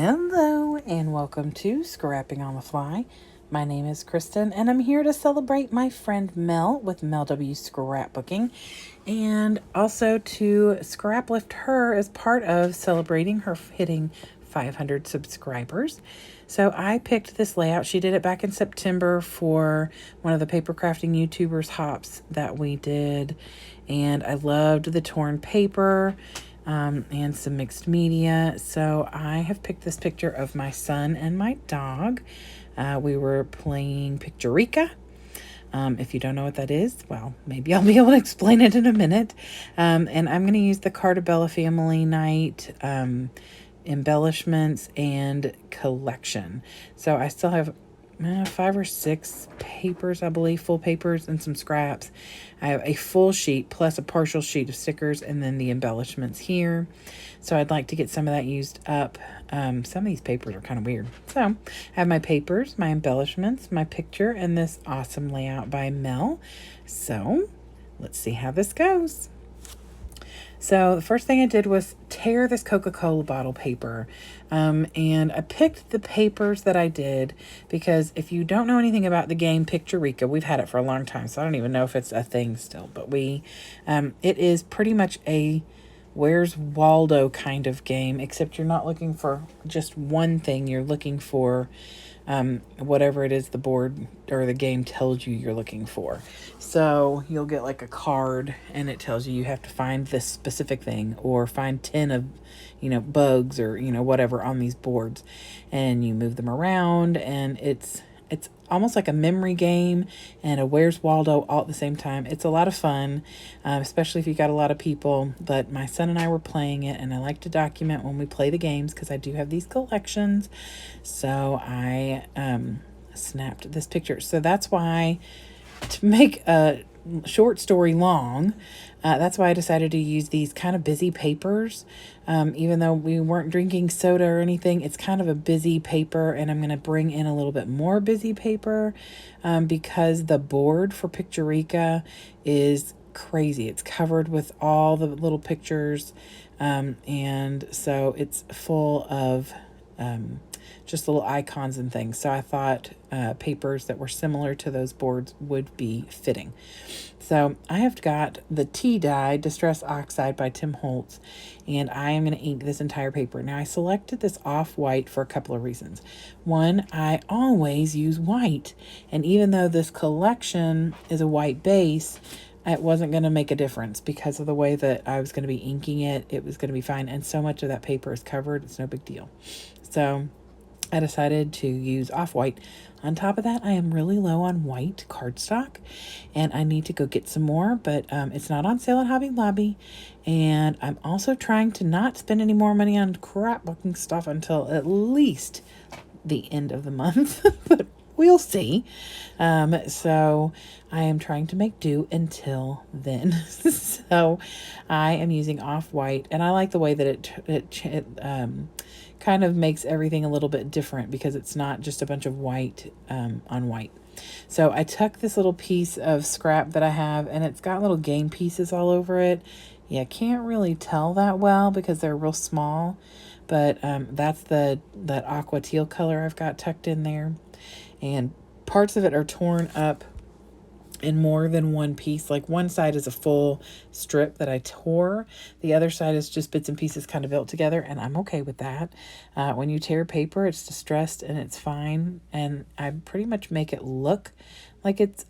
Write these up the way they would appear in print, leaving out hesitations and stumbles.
Hello and welcome to Scrapping on the Fly. My name is Kristen and I'm here to celebrate my friend Mel with Mel W Scrapbooking and also to scraplift her as part of celebrating her hitting 500 subscribers. So I picked this layout. She did it back in September for one of the paper crafting YouTubers hops that we did, and I loved the torn paper and some mixed media. So I have picked this picture of my son and my dog. We were playing Picturica. If you don't know what that is, well, maybe I'll be able to explain it in a minute. And I'm going to use the Cartabella Family Night embellishments and collection. So I still have 5 or 6 papers, I believe, full papers and some scraps. I have a full sheet plus a partial sheet of stickers and then the embellishments here. So I'd like to get some of that used up. Some of these papers are kind of weird. So I have my papers, my embellishments, my picture, and this awesome layout by Mel. So let's see how this goes. So the first thing I did was tear this Coca-Cola bottle paper. And I picked the papers that I did because if you don't know anything about the game Picturica, we've had it for a long time, so I don't even know if it's a thing still. But it is pretty much a Where's Waldo kind of game, except you're not looking for just one thing. You're looking for whatever it is the board or the game tells you you're looking for. So you'll get like a card and it tells you have to find this specific thing or find 10 of, bugs or, whatever on these boards, and you move them around, and it's almost like a memory game and a Where's Waldo all at the same time. It's a lot of fun, especially if you got a lot of people. But my son and I were playing it, and I like to document when we play the games because I do have these collections. So I snapped this picture. So that's why, to make a short story long, that's why I decided to use these kind of busy papers. Even though we weren't drinking soda or anything, it's kind of a busy paper, and I'm going to bring in a little bit more busy paper because the board for Picturica is crazy. It's covered with all the little pictures, and so it's full of just little icons and things. So I thought papers that were similar to those boards would be fitting. So I have got the tea dye Distress Oxide by Tim Holtz, and I am going to ink this entire paper. Now I selected this off-white for a couple of reasons. One, I always use white, and even though this collection is a white base, it wasn't going to make a difference because of the way that I was going to be inking it. It was going to be fine, and so much of that paper is covered, it's no big deal. So I decided to use off-white. On top of that, I am really low on white cardstock, and I need to go get some more, but it's not on sale at Hobby Lobby, and I'm also trying to not spend any more money on scrapbooking stuff until at least the end of the month, but we'll see. So I am trying to make do until then. So I am using off-white, and I like the way that it kind of makes everything a little bit different because it's not just a bunch of white on white. So I took this little piece of scrap that I have, and it's got little game pieces all over it. Yeah, can't really tell that well because they're real small, but that's that aqua teal color I've got tucked in there, and parts of it are torn up in more than one piece. Like one side is a full strip that I tore. The other side is just bits and pieces kind of built together, and I'm okay with that. When you tear paper, it's distressed and it's fine, and I pretty much make it look like it's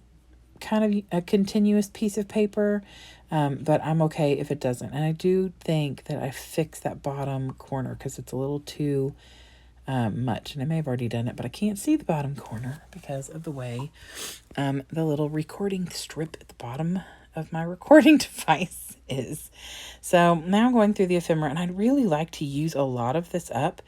kind of a continuous piece of paper, but I'm okay if it doesn't. And I do think that I fixed that bottom corner because it's a little too much, and I may have already done it, but I can't see the bottom corner because of the way the little recording strip at the bottom of my recording device is. So now I'm going through the ephemera, and I'd really like to use a lot of this up,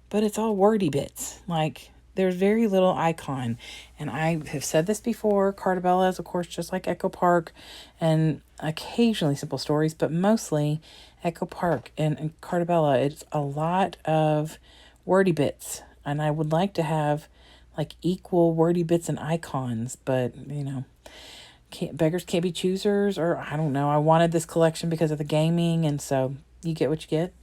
but it's all wordy bits. Like there's very little icon, and I have said this before, Cartabella is of course just like Echo Park and occasionally Simple Stories, but mostly Echo Park and Cartabella. It's a lot of wordy bits, and I would like to have like equal wordy bits and icons, but beggars can't be choosers, or I don't know. I wanted this collection because of the gaming, and so you get what you get.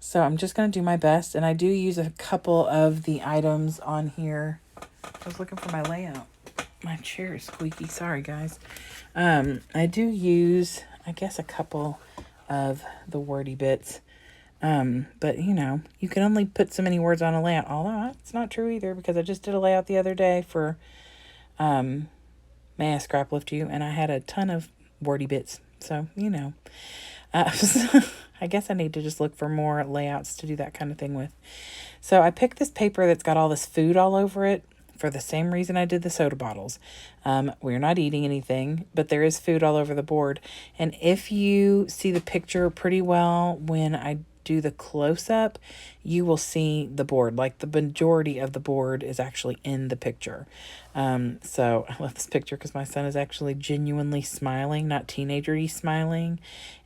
So I'm just going to do my best. And I do use a couple of the items on here. I was looking for my layout. My chair is squeaky. Sorry, guys. I do use, I guess, a couple of the wordy bits. But, you know, you can only put so many words on a layout. Although it's not true either, because I just did a layout the other day for May I Scrap Lift You, and I had a ton of wordy bits. So, you know. I guess I need to just look for more layouts to do that kind of thing with. So I picked this paper that's got all this food all over it for the same reason I did the soda bottles. We're not eating anything, but there is food all over the board. And if you see the picture pretty well when I do the close-up, you will see the board. Like the majority of the board is actually in the picture. So I love this picture because my son is actually genuinely smiling, not teenager-y smiling.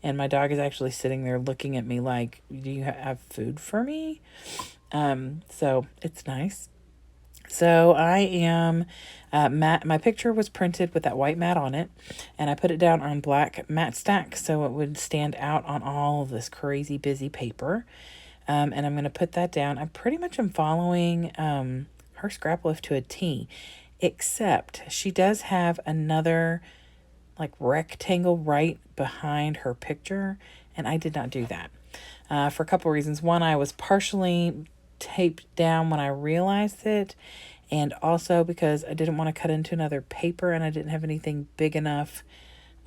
And my dog is actually sitting there looking at me like, do you have food for me? So it's nice. So I am, my picture was printed with that white mat on it, and I put it down on black mat stack so it would stand out on all of this crazy busy paper. And I'm going to put that down. I pretty much am following her scrap lift to a T, except she does have another like rectangle right behind her picture, and I did not do that for a couple reasons. One, I was partially taped down when I realized it, and also because I didn't want to cut into another paper, and I didn't have anything big enough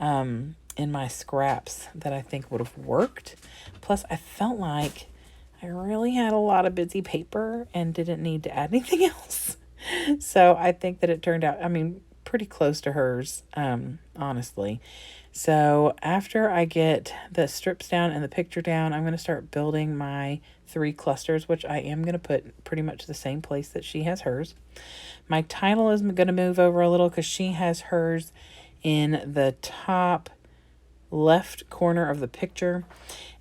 in my scraps that I think would have worked. Plus, I felt like I really had a lot of busy paper and didn't need to add anything else. So I think that it turned out, I mean, pretty close to hers, honestly. So after I get the strips down and the picture down, I'm going to start building my 3 clusters, which I am going to put pretty much the same place that she has hers. My title is going to move over a little because she has hers in the top left corner of the picture.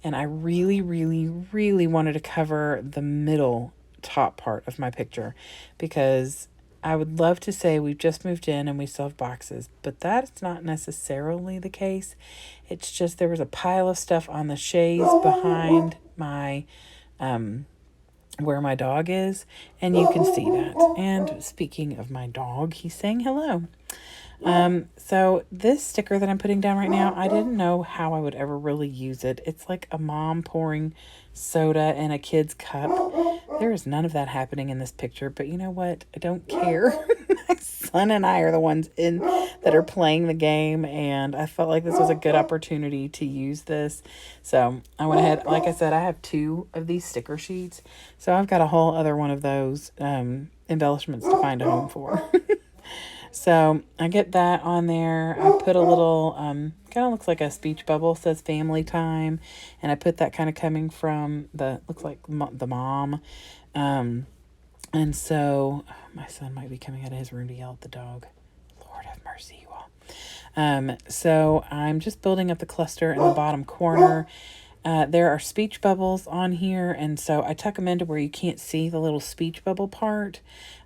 And I really, really, really wanted to cover the middle top part of my picture because I would love to say we've just moved in and we still have boxes, but that's not necessarily the case. It's just there was a pile of stuff on the chaise behind my, where my dog is, and you can see that. And speaking of my dog, he's saying hello. So this sticker that I'm putting down right now, I didn't know how I would ever really use it. It's like a mom pouring soda in a kid's cup. There is none of that happening in this picture, but you know what? I don't care. My son and I are the ones in that are playing the game, and I felt like this was a good opportunity to use this. So I went ahead, like I said, I have 2 of these sticker sheets, so I've got a whole other one of those embellishments to find a home for. So I get that on there. I put a little, kind of looks like a speech bubble, says family time. And I put that kind of coming from the, looks like the mom. And so my son might be coming out of his room to yell at the dog. Lord have mercy, you all. So I'm just building up the cluster in the bottom corner. There are speech bubbles on here, and so I tuck them into where you can't see the little speech bubble part.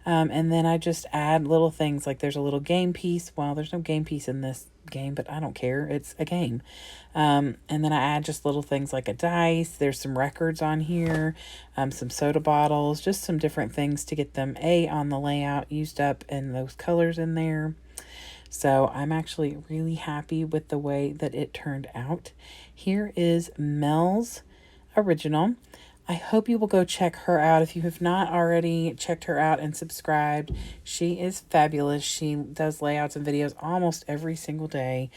And then I just add little things like there's a little game piece. Well, there's no game piece in this game, but I don't care. It's a game. And then I add just little things like a dice. There's some records on here, some soda bottles, just some different things to get them on the layout used up and those colors in there. So I'm actually really happy with the way that it turned out. Here is Mel's original. I hope you will go check her out. If you have not already checked her out and subscribed, she is fabulous. She does layouts and videos almost every single day.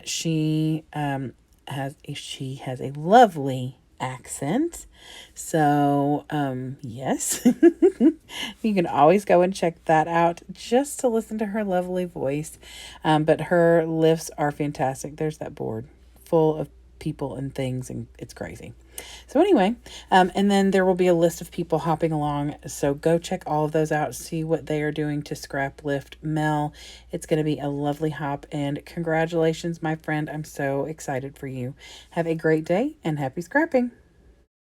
She has a lovely accent. So, yes, you can always go and check that out just to listen to her lovely voice. But her lifts are fantastic. There's that board full of people and things, and it's crazy. So anyway, and then there will be a list of people hopping along. So go check all of those out, see what they are doing to scrap lift Mel. It's going to be a lovely hop, and congratulations, my friend. I'm so excited for you. Have a great day and happy scrapping.